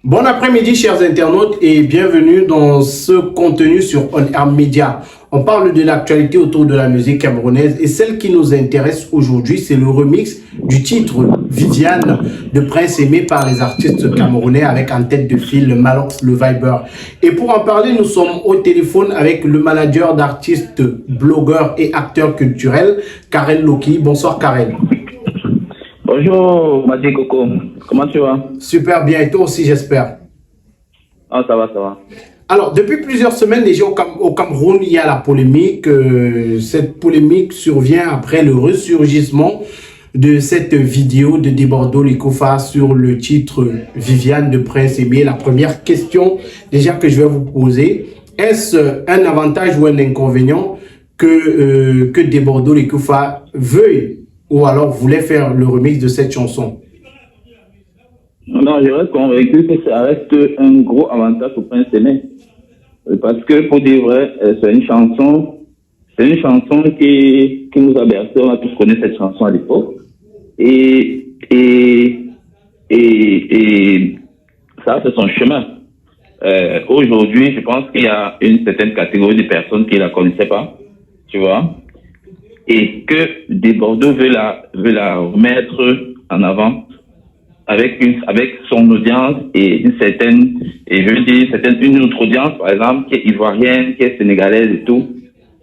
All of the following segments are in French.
Bon après-midi, chers internautes, et bienvenue dans ce contenu sur On Air Media. On parle de l'actualité autour de la musique camerounaise et celle qui nous intéresse aujourd'hui, c'est le remix du titre Viviane de Prince Aimé par les artistes camerounais avec en tête de file le Malox, le Viber. Et pour en parler, nous sommes au téléphone avec le manager d'artistes, blogueur et acteur culturel, Karen Loki. Bonsoir Karen. Bonjour, Madi Coco. Comment tu vas? Super bien, et toi aussi j'espère. Ah, ça va, ça va. Alors, depuis plusieurs semaines déjà au Cameroun, il y a la polémique. Cette polémique survient après le ressurgissement de cette vidéo de Debordo Likofa sur le titre Viviane de Prince Aimé. La première question déjà que je vais vous poser, est-ce un avantage ou un inconvénient que Debordo Likofa veuille ou alors voulait faire le remix de cette chanson? Non, je reste convaincu que ça reste un gros avantage pour Prince Aimé. Parce que, pour dire vrai, c'est une chanson qui nous a bercé. On a tous connu cette chanson à l'époque. Et ça, c'est son chemin. Aujourd'hui, je pense qu'il y a une certaine catégorie de personnes qui ne la connaissaient pas, tu vois, et que Debordo veut la remettre en avant avec son audience et une certaine, et je veux dire, une autre audience, par exemple, qui est ivoirienne, qui est sénégalaise et tout.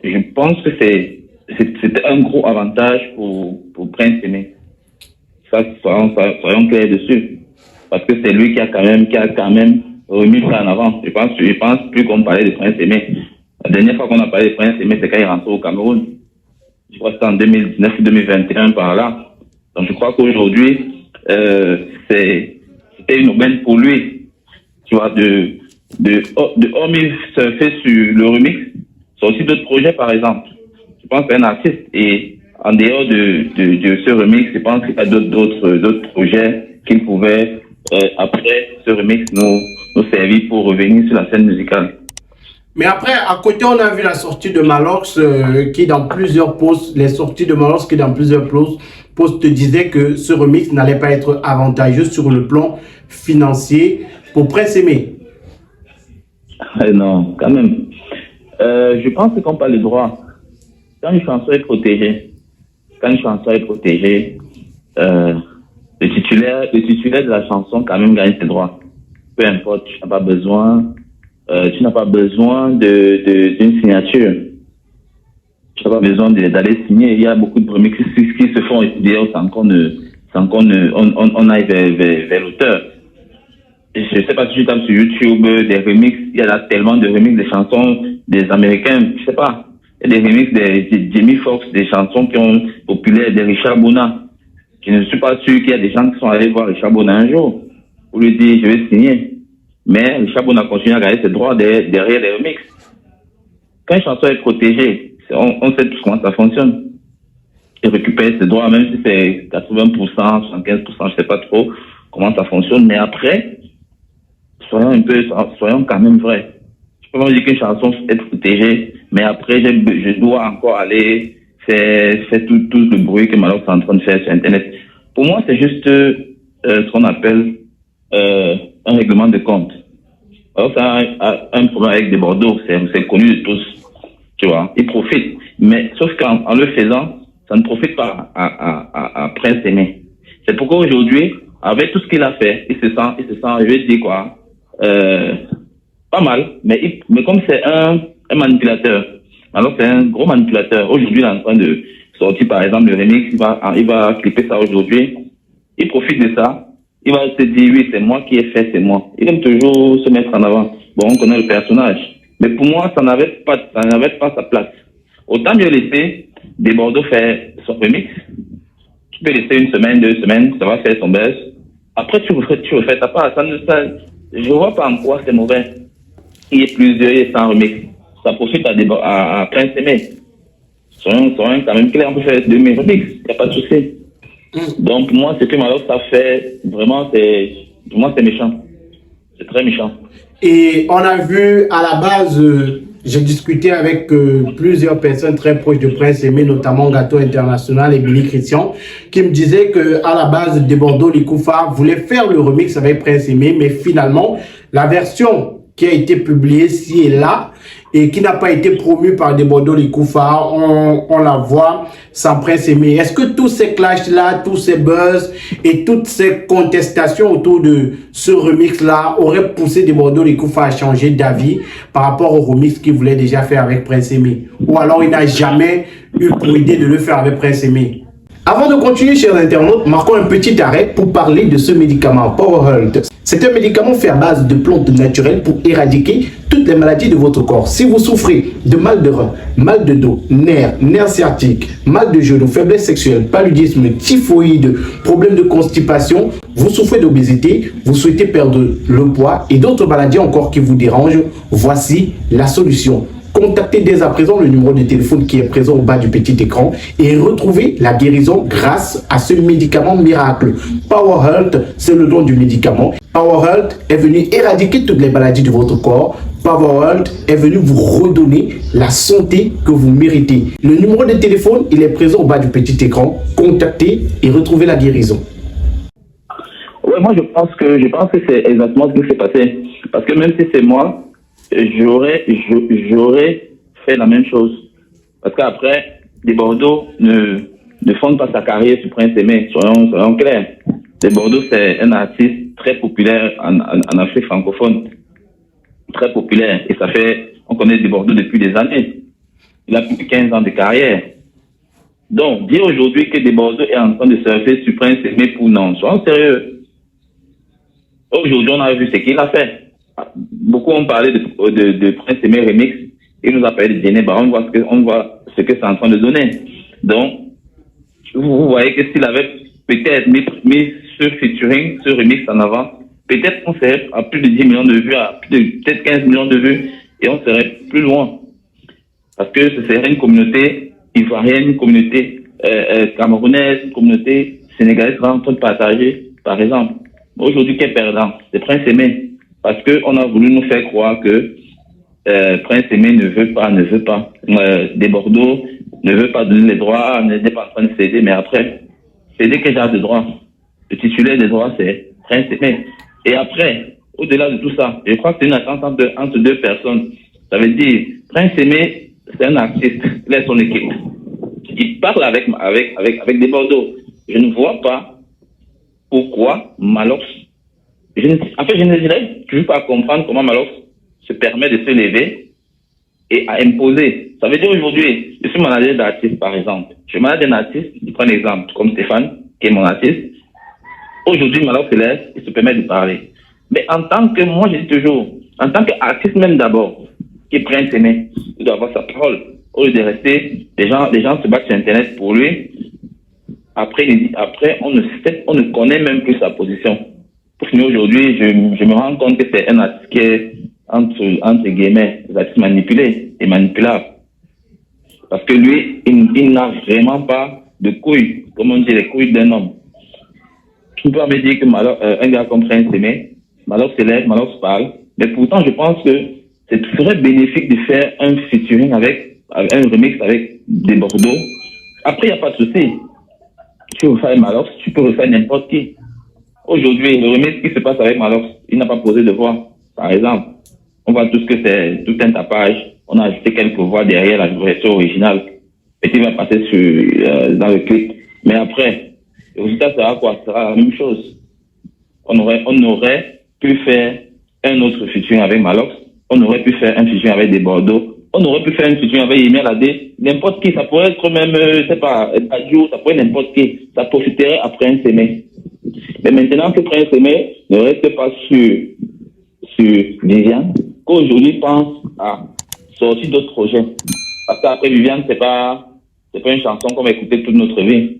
Je pense que c'était un gros avantage pour Prince Aimé. Ça, soyons clairs dessus. Parce que c'est lui qui a quand même remis ça en avant. Je pense plus qu'on parlait de Prince Aimé. La dernière fois qu'on a parlé de Prince Aimé, c'est quand il est rentré au Cameroun. Je crois que c'était en 2019 ou 2021 par là. Donc je crois qu'aujourd'hui, c'était une aubaine pour lui, tu vois, hormis surfer sur le remix, c'est aussi d'autres projets, par exemple. Je pense qu'un artiste, et en dehors de ce remix, je pense qu'il y a d'autres projets qui pouvaient, après ce remix, nous servir pour revenir sur la scène musicale. Mais après, à côté, on a vu la sortie de Malox qui dans plusieurs posts, les sorties de Malox qui dans plusieurs posts disaient que ce remix n'allait pas être avantageux sur le plan financier pour Prince Aimé. Non, quand même. Je pense qu'on parle de droit. Quand une chanson est protégée, le titulaire de la chanson quand même gagne ses droits. Peu importe, tu n'as pas besoin d'une signature. Tu n'as pas besoin d'aller signer. Il y a beaucoup de remixes qui se font étudier sans qu'on aille vers l'auteur. Je ne sais pas si tu tapes sur YouTube des remixes. Il y a tellement de remixes des chansons des Américains. Je ne sais pas. Il y a des remixes de Jamie Foxx, des chansons qui ont populaires, de Richard Bona. Je ne suis pas sûr qu'il y a des gens qui sont allés voir Richard Bona un jour pour lui dire je vais signer. Mais Richard Bona continue à gagner ses droits derrière les remixes. Quand une chanson est protégée, on sait tous comment ça fonctionne. Il récupère ses droits, même si c'est 80%, 75%, je ne sais pas trop comment ça fonctionne. Mais après, soyons quand même vrais. Je peux pas dire qu'une chanson est protégée, mais après, je dois encore aller faire tout le bruit que Malox est en train de faire sur Internet. Pour moi, c'est juste ce qu'on appelle un règlement de compte. Alors, ça a un problème avec des Bordeaux, c'est connu de tous, tu vois. Il profite, mais sauf qu'en le faisant, ça ne profite pas à Prince Aimé. C'est pourquoi aujourd'hui, avec tout ce qu'il a fait, il se sent, je vais dire quoi, pas mal, mais comme c'est un manipulateur, alors c'est un gros manipulateur. Aujourd'hui, il est en train de sortir, par exemple, le remix, il va clipper ça aujourd'hui. Il profite de ça. Il va se dire, oui, c'est moi qui ai fait, c'est moi. Il aime toujours se mettre en avant. Bon, on connaît le personnage. Mais pour moi, ça n'avait pas sa place. Autant mieux laisser Debordo faire son remix. Tu peux laisser une semaine, 2 semaines, ça va faire son buzz. Après, tu refais ta part. Je vois pas en quoi c'est mauvais. Il y a plusieurs, il y a 100 remix. Ça profite à Prince Aimé. Soyons quand même clairs, on peut faire 2000 remix. Il n'y a pas de souci. Donc, moi, ce que Malox a fait, vraiment, c'est méchant. C'est très méchant. Et on a vu à la base j'ai discuté avec plusieurs personnes très proches de Prince Aimé, notamment Gâteau International et Billy Christian, qui me disaient que à la base, Debordo Likoufa voulait faire le remix avec Prince Aimé, mais finalement, la version qui a été publiée ci et là et qui n'a pas été promue par Debordo Likoufa, on la voit sans Prince Aimé. Est-ce que tous ces clashs-là, tous ces buzz et toutes ces contestations autour de ce remix-là auraient poussé Debordo Likoufa à changer d'avis par rapport au remix qu'il voulait déjà faire avec Prince Aimé? Ou alors il n'a jamais eu pour idée de le faire avec Prince Aimé? Avant de continuer, chers internautes, marquons un petit arrêt pour parler de ce médicament PowerHealth. C'est un médicament fait à base de plantes naturelles pour éradiquer toutes les maladies de votre corps. Si vous souffrez de mal de rein, mal de dos, nerfs sciatiques, mal de genou, faiblesse sexuelle, paludisme, typhoïde, problème de constipation, vous souffrez d'obésité, vous souhaitez perdre le poids et d'autres maladies encore qui vous dérangent, voici la solution. Contactez dès à présent le numéro de téléphone qui est présent au bas du petit écran et retrouvez la guérison grâce à ce médicament miracle. PowerHealth, c'est le nom du médicament. PowerHealth est venu éradiquer toutes les maladies de votre corps. PowerHealth est venu vous redonner la santé que vous méritez. Le numéro de téléphone, il est présent au bas du petit écran. Contactez et retrouvez la guérison. Ouais, moi je pense que c'est exactement ce qui s'est passé. Parce que même si c'est moi, j'aurais fait la même chose. Parce qu'après, Debordo ne fonde pas sa carrière sur Prince Aimé, soyons clairs. Debordo, c'est un artiste très populaire en Afrique francophone. Très populaire. Et on connaît Debordo depuis des années. Il a plus de 15 ans de carrière. Donc, dire aujourd'hui que Debordo est en train de surfer sur Prince Aimé pour non, soyons sérieux. Aujourd'hui, on a vu ce qu'il a fait. Beaucoup ont parlé de Prince Aimé Remix. Il nous a parlé de Geneva. On voit ce que c'est en train de donner. Donc, vous voyez que s'il avait peut-être mis ce featuring, ce remix en avant, peut-être qu'on serait à plus de 10 millions de vues, à plus de peut-être 15 millions de vues, et on serait plus loin. Parce que ce serait une communauté ivoirienne, une communauté camerounaise, une communauté sénégalaise qui est en train de partager, par exemple. Aujourd'hui, qui est perdant? C'est Prince Aimé. Parce qu'on a voulu nous faire croire que Prince Aimé ne veut pas. Debordo ne veut pas donner les droits, n'est pas en train de céder, mais après, céder quel genre de droits? Le titulaire des droits, c'est Prince Aimé. Et après, au-delà de tout ça, je crois que c'est une attente entre deux personnes. Ça veut dire, Prince Aimé, c'est un artiste, il a son équipe. Il parle avec Debordo. Je ne vois pas pourquoi Malox. Je ne toujours pas comprendre comment Malox se permet de se lever et à imposer. Ça veut dire aujourd'hui, je suis manager d'artiste, par exemple. Je manage un artiste, je prends un exemple, comme Stéphane, qui est mon artiste. Aujourd'hui, Malox se lève et se permet de parler. Mais en tant que, moi je dis toujours, en tant qu'artiste même d'abord, qui prenne ses mains, il doit avoir sa parole. Au lieu de rester, les gens se battent sur Internet pour lui. Après, on ne connaît même plus sa position. Mais aujourd'hui, je me rends compte que c'est un artiste qui est, entre guillemets, des artistes manipulés et manipulables. Parce que lui, il n'a vraiment pas de couilles, comme on dit, les couilles d'un homme. Tu peux me dire que un gars comme Prince Aimé, Malox se lève, Malox parle, mais pourtant, je pense que c'est très bénéfique de faire un featuring avec un remix avec Debordo. Après, il n'y a pas de souci. Tu peux refaire Malox, tu peux refaire n'importe qui. Aujourd'hui, le remix qui se passe avec Malox, il n'a pas posé de voix. Par exemple, on voit tout ce que c'est, tout un tapage. On a ajouté quelques voix derrière la version originale. Et il va passer dans le clip. Mais après, le résultat sera quoi? Ce sera la même chose. On aurait pu faire un autre featuring avec Malox. On aurait pu faire un featuring avec Debordo. On aurait pu faire un featuring avec Yemi Alade. N'importe qui. Ça pourrait être même, je sais pas, Adjo, ça pourrait être n'importe qui. Ça profiterait à Prince Aimé. Mais maintenant que Prince Aimé ne reste pas sur Viviane, qu'aujourd'hui pense à sortir d'autres projets. Parce qu'après Viviane, c'est pas une chanson qu'on va écouter toute notre vie.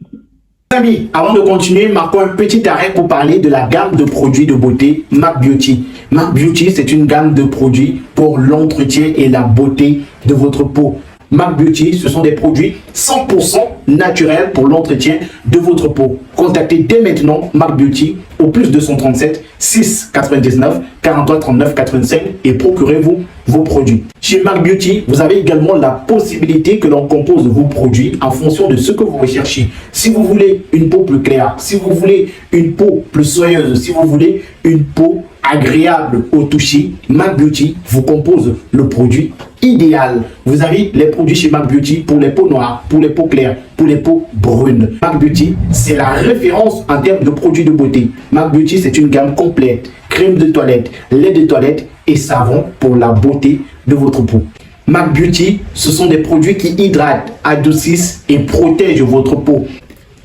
Amis, avant de continuer, marquons un petit arrêt pour parler de la gamme de produits de beauté MAC Beauty. MAC Beauty, c'est une gamme de produits pour l'entretien et la beauté de votre peau. Mac Beauty, ce sont des produits 100% naturels pour l'entretien de votre peau. Contactez dès maintenant Mac Beauty au plus 237 6 99 43 39 85 et procurez-vous vos produits. Chez Mac Beauty, vous avez également la possibilité que l'on compose vos produits en fonction de ce que vous recherchez. Si vous voulez une peau plus claire, si vous voulez une peau plus soyeuse, si vous voulez une peau agréable au toucher, Mac Beauty vous compose le produit idéal. Vous avez les produits chez Mac Beauty pour les peaux noires, pour les peaux claires, pour les peaux brunes. Mac Beauty, c'est la référence en termes de produits de beauté. Mac Beauty, c'est une gamme complète. Crème de toilette, lait de toilette et savon pour la beauté de votre peau. Mac Beauty, ce sont des produits qui hydratent, adoucissent et protègent votre peau.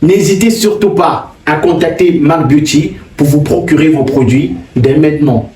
N'hésitez surtout pas à contacter Mac Beauty pour vous procurer vos produits dès maintenant.